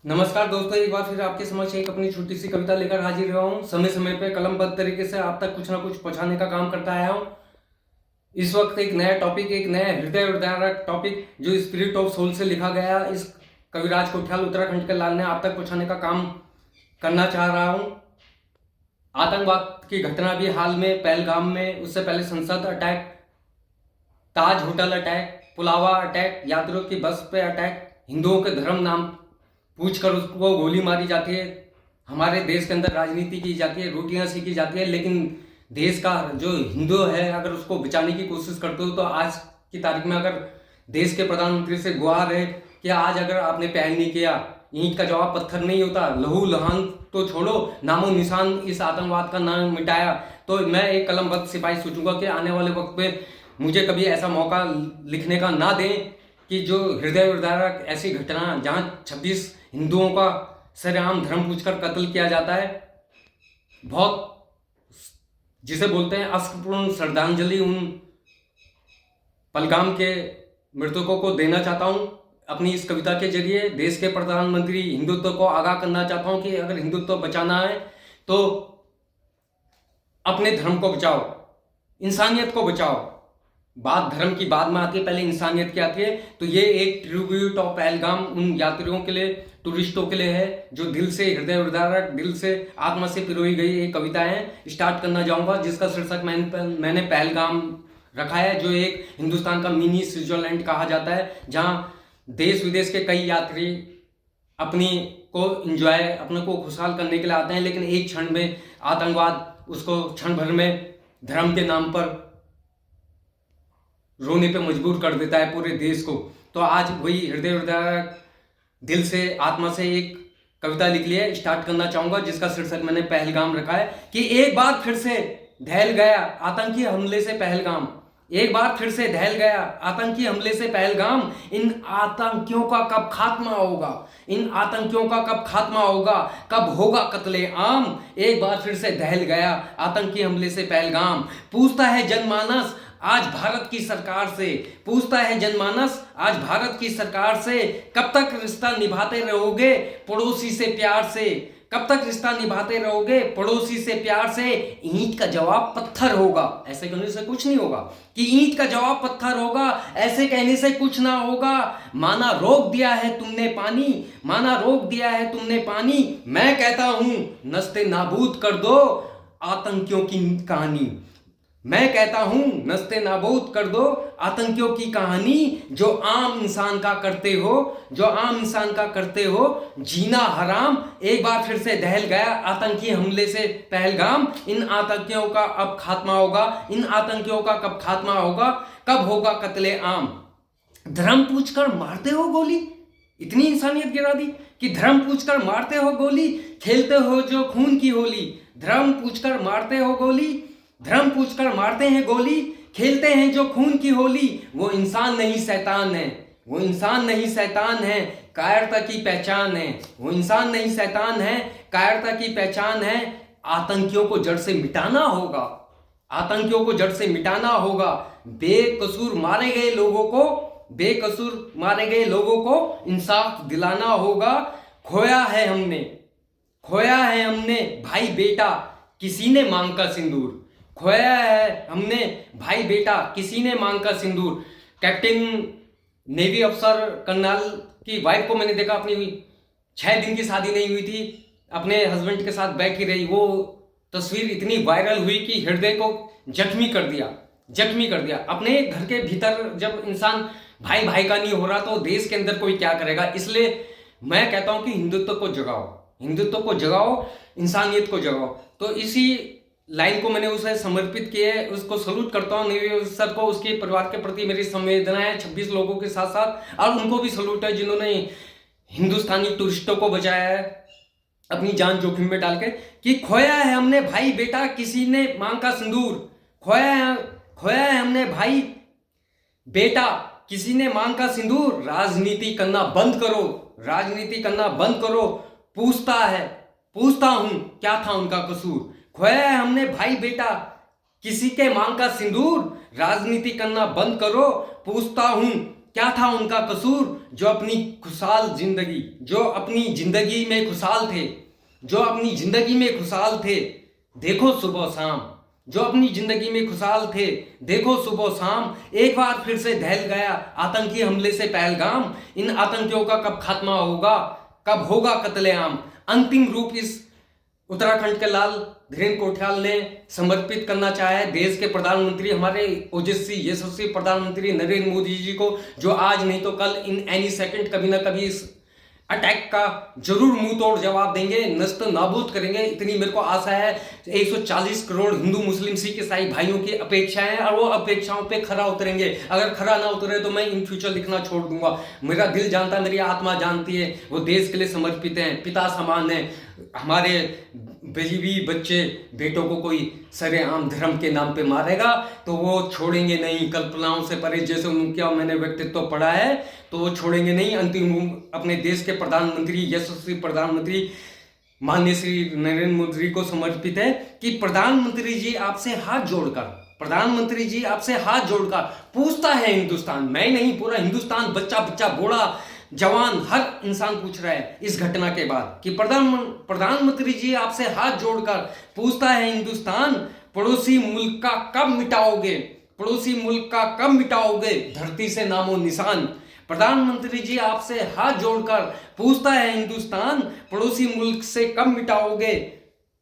नमस्कार दोस्तों, एक बार फिर आपके समक्ष एक अपनी छोटी सी कविता लेकर हाजिर हुआ हूँ। समय समय पे कलमबद्ध तरीके से आप तक कुछ ना कुछ पहुंचाने का काम करता आया हूँ। इस वक्त एक नया टॉपिक, एक नया हृदय विदारक टॉपिक जो स्पिरिट ऑफ सोल से लिखा गया, इस कविराज कोठियाल उत्तराखंड के लाल ने आप तक पहुंचाने का काम करना चाह रहा हूँ। आतंकवाद की घटना भी हाल में पहलगाम में, उससे पहले संसद अटैक, ताज होटल अटैक, पुलावा अटैक, यात्रियों की बस पे अटैक, हिंदुओं के धर्म नाम पूछकर उसको गोली मारी जाती है। हमारे देश के अंदर राजनीति की जाती है, रोटियां सेकी जाती है, लेकिन देश का जो हिंदू है अगर उसको बचाने की कोशिश करते हो तो आज की तारीख में अगर देश के प्रधानमंत्री से गुहार है कि आज अगर आपने पहल नहीं किया, ईंट का जवाब पत्थर नहीं होता, लहू लहान तो छोड़ो, नामो निशान इस आतंकवाद का नाम मिटाया, तो मैं एक कलमबद्ध सिपाही सोचूंगा कि आने वाले वक्त पे मुझे कभी ऐसा मौका लिखने का ना दें कि जो हृदय विदारक ऐसी घटना जहां 26 हिंदुओं का सरेआम धर्म पूछकर कत्ल किया जाता है, बहुत जिसे बोलते हैं अश्रुपूर्ण श्रद्धांजलि उन पहलगाम के मृतकों को देना चाहता हूं। अपनी इस कविता के जरिए देश के प्रधानमंत्री हिंदुत्व को आगाह करना चाहता हूं कि अगर हिंदुत्व बचाना है तो अपने धर्म को बचाओ, इंसानियत को बचाओ। बात धर्म की बाद में आती है, पहले इंसानियत की आती है। तो ये एक ट्रिब्यूट ऑफ पहलगाम उन यात्रियों के लिए, टूरिस्टों के लिए है जो दिल से, हृदय विदारक, दिल से, आत्मा से पिरोई गई एक कविता है। स्टार्ट करना चाहूंगा जिसका शीर्षक मैंने पहलगाम रखा है, जो एक हिंदुस्तान का मिनी स्विट्जरलैंड कहा जाता है, जहां देश विदेश के कई यात्री अपनी को एंजॉय, अपने को खुशहाल करने के लिए आते हैं, लेकिन एक क्षण में आतंकवाद उसको क्षण भर में धर्म के नाम पर रोने पे मजबूर कर देता है पूरे देश को। तो आज वही हृदय विदारक, दिल से, आत्मा से एक कविता लिख ली है। स्टार्ट करना चाहूंगा जिसका शीर्षक मैंने पहलगाम रखा है कि एक बार फिर से दहल गया आतंकी हमले से पहलगाम, एक बार फिर से दहल गया आतंकी हमले से पहलगाम। इन आतंकियों का कब खात्मा होगा, इन आतंकियों का कब खात्मा होगा, कब होगा कत्ले आम। एक बार फिर से दहल गया आतंकी हमले से पहलगाम। पूछता है जनमानस आज भारत की सरकार से, पूछता है जनमानस आज भारत की सरकार से, कब तक रिश्ता निभाते रहोगे पड़ोसी से प्यार से, कब तक रिश्ता निभाते रहोगे पड़ोसी से प्यार से। ईंट का जवाब पत्थर होगा, ऐसे कहने से कुछ नहीं होगा, कि ईंट का जवाब पत्थर होगा, ऐसे कहने से कुछ ना होगा। माना रोक दिया है तुमने पानी, माना रोक दिया है तुमने पानी, मैं कहता हूं नस्ते नाबूद कर दो आतंकियों की कहानी, मैं कहता हूं नस्ते नाबूद कर दो आतंकियों की कहानी। जो आम इंसान का करते हो, जो आम इंसान का करते हो जीना हराम। एक बार फिर से दहल गया आतंकी हमले से पहलगाम। इन आतंकियों का अब खात्मा होगा, इन आतंकियों का कब खात्मा होगा, कब होगा कत्ले आम। धर्म पूछकर मारते हो गोली, इतनी इंसानियत गिरा दी कि धर्म पूछकर मारते हो गोली, खेलते हो जो खून की होली। धर्म पूछकर मारते हो गोली, धर्म पूछकर मारते हैं गोली, खेलते हैं जो खून की होली। वो इंसान नहीं शैतान है, वो इंसान नहीं शैतान है, कायरता की पहचान है। वो इंसान नहीं शैतान है, कायरता की पहचान है। आतंकियों को जड़ से मिटाना होगा, आतंकियों को जड़ से मिटाना होगा। बेकसूर मारे गए लोगों को, बेकसूर मारे गए लोगों को इंसाफ दिलाना होगा। खोया है हमने, खोया है हमने भाई बेटा किसी ने मांग का सिंदूर, खोया है हमने भाई बेटा किसी ने मांग का सिंदूर। कैप्टन नेवी अफसर कर्नल की वाइफ को मैंने देखा, अपनी 6 दिन की शादी नहीं हुई थी, अपने हस्बैंड के साथ बैठी रही। वो तस्वीर इतनी वायरल हुई कि हृदय को जख्मी कर दिया, जख्मी कर दिया। अपने घर के भीतर जब इंसान भाई भाई का नहीं हो रहा तो देश के अंदर कोई क्या करेगा। इसलिए मैं कहता हूं कि हिंदुत्व को जगाओ, हिंदुत्व को जगाओ, इंसानियत को जगाओ। तो इसी लाइन को मैंने उसे समर्पित किया है, उसको सलूट करता हूँ नेवी ऑफिसर को, उसके परिवार के प्रति मेरी संवेदनाएं 26 लोगों के साथ साथ, और उनको भी सलूट है जिन्होंने हिंदुस्तानी टूरिस्टों को बचाया है अपनी जान जोखिम में डाल के। कि खोया है हमने भाई बेटा किसी ने मांग का सिंदूर, खोया है हमने भाई बेटा किसी ने मांग का सिंदूर। राजनीति करना बंद करो, राजनीति करना बंद करो। पूछता हूं क्या था उनका कसूर। खोया है हमने भाई बेटा किसी के मांग का सिंदूर, राजनीति करना बंद करो। पूछता हूं क्या था उनका कसूर जो अपनी जिंदगी में खुशहाल थे, जो अपनी जिंदगी में खुशहाल थे, देखो सुबह शाम, जो अपनी जिंदगी में खुशहाल थे, देखो सुबह शाम, एक बार फिर से दहल गया आतंकी हमले से पहलगाम। इन आतंकियों का कब खात्मा होगा, कब होगा कत्लेआम। अंतिम रूप इस उत्तराखंड के लाल धीरेन्द्र कोठियाल ने समर्पित करना चाहा है देश के प्रधानमंत्री, हमारे ओजस्वी यशस्वी प्रधानमंत्री नरेंद्र मोदी जी को, जो आज नहीं तो कल इन एनी सेकंड कभी ना कभी इस अटैक का जरूर मुंह तोड़ जवाब देंगे, नष्ट नाबूद करेंगे। इतनी मेरे को आशा है। 140 करोड़ हिंदू मुस्लिम सिख ईसाई भाइयों की अपेक्षाएं हैं और वो अपेक्षाओं पे खरा उतरेंगे। अगर खरा ना उतरे तो मैं इन फ्यूचर लिखना छोड़ दूंगा। मेरा दिल जानता है, मेरी आत्मा जानती है, वो देश के लिए समर्पित हैं, पिता समान है। हमारे बीवी बच्चे बेटों को कोई सरेआम धर्म के नाम पे मारेगा तो वो छोड़ेंगे नहीं। कल्पनाओं से परे जैसे उनका मैंने व्यक्तित्व पढ़ा है तो वो छोड़ेंगे नहीं। अंतिम अपने देश के प्रधानमंत्री, यशस्वी प्रधानमंत्री माननीय श्री नरेंद्र मोदी को समर्पित है कि प्रधानमंत्री जी आपसे हाथ जोड़कर पूछता है हिंदुस्तान, मैं नहीं पूरा हिंदुस्तान, बच्चा बच्चा बूढ़ा जवान हर इंसान पूछ रहा है इस घटना के बाद कि प्रधानमंत्री जी आपसे हाथ जोड़कर पूछता है हिंदुस्तान, पड़ोसी मुल्क का कब मिटाओगे धरती से नामो निशान। प्रधानमंत्री जी आपसे हाथ जोड़कर पूछता है हिंदुस्तान, पड़ोसी मुल्क से कब मिटाओगे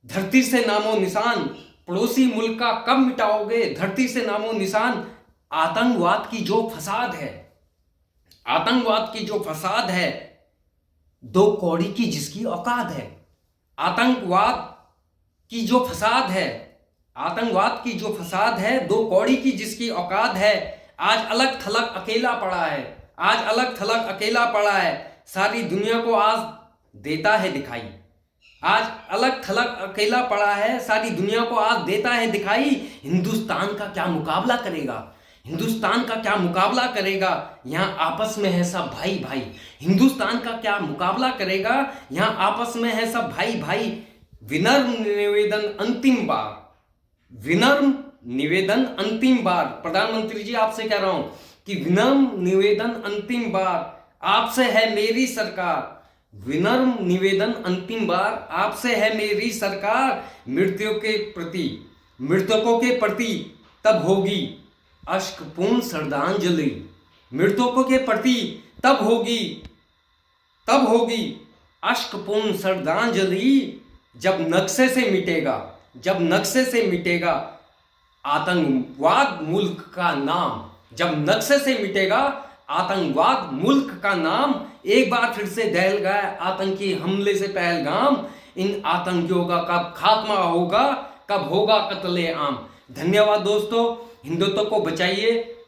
धरती से नामो निशान। पड़ोसी मुल्क का कब मिटाओगे धरती से नामो निशान। आतंकवाद की जो फसाद है, दो कौड़ी की जिसकी औकात है। आतंकवाद की जो फसाद है, दो कौड़ी की जिसकी औकात है। आज अलग थलग अकेला पड़ा है, सारी दुनिया को आज देता है दिखाई। आज अलग थलग अकेला पड़ा है, सारी दुनिया को आज देता है दिखाई। हिंदुस्तान का क्या मुकाबला करेगा, यहाँ आपस में है सब भाई भाई। हिंदुस्तान का क्या मुकाबला करेगा, यहाँ आपस में है सब भाई भाई। विनम्र निवेदन अंतिम बार प्रधानमंत्री जी आपसे कह रहा हूं कि विनम्र निवेदन अंतिम बार आपसे है मेरी सरकार। विनम्र निवेदन अंतिम बार आपसे है मेरी सरकार। मृतकों के प्रति तब होगी अश्कपूर्ण श्रद्धांजलि। मृतकों के प्रति तब होगी अश्कपूर्ण श्रद्धांजलि जब नक्शे से मिटेगा आतंकवाद मुल्क का नाम। एक बार फिर से दहल गया आतंकी हमले से पहलगाम। इन आतंकियों का कब खात्मा होगा, कब होगा कत्लेआम। धन्यवाद दोस्तों, हिंदुत्व को बचाइए।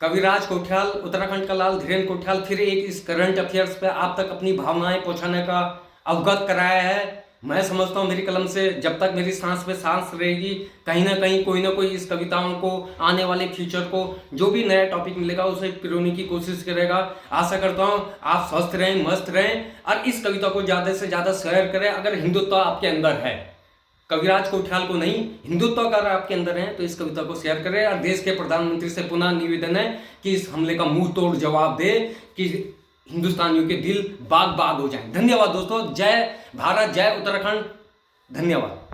कविराज कोठियाल, उत्तराखंड का लाल धीरेन्द्र कोठियाल फिर एक इस करंट अफेयर्स पे आप तक अपनी भावनाएं पहुंचाने का अवगत कराया है। मैं समझता हूँ मेरी कलम से जब तक मेरी सांस पे सांस रहेगी, कहीं ना कहीं कोई ना कोई इस कविताओं को, आने वाले फ्यूचर को, जो भी नया टॉपिक मिलेगा उसे पिरोने की कोशिश करेगा। आशा करता हूँ आप स्वस्थ रहें, मस्त रहें और इस कविता को ज़्यादा से ज़्यादा शेयर करें। अगर हिंदुत्व आपके अंदर है, कविराज कोठियाल को नहीं, हिंदुत्व अगर आपके अंदर है तो इस कविता को शेयर करें। और देश के प्रधानमंत्री से पुनः निवेदन है कि इस हमले का मुंह तोड़ जवाब दे कि हिंदुस्तानियों के दिल बाग बाग हो जाएं। धन्यवाद दोस्तों, जय भारत, जय उत्तराखंड, धन्यवाद।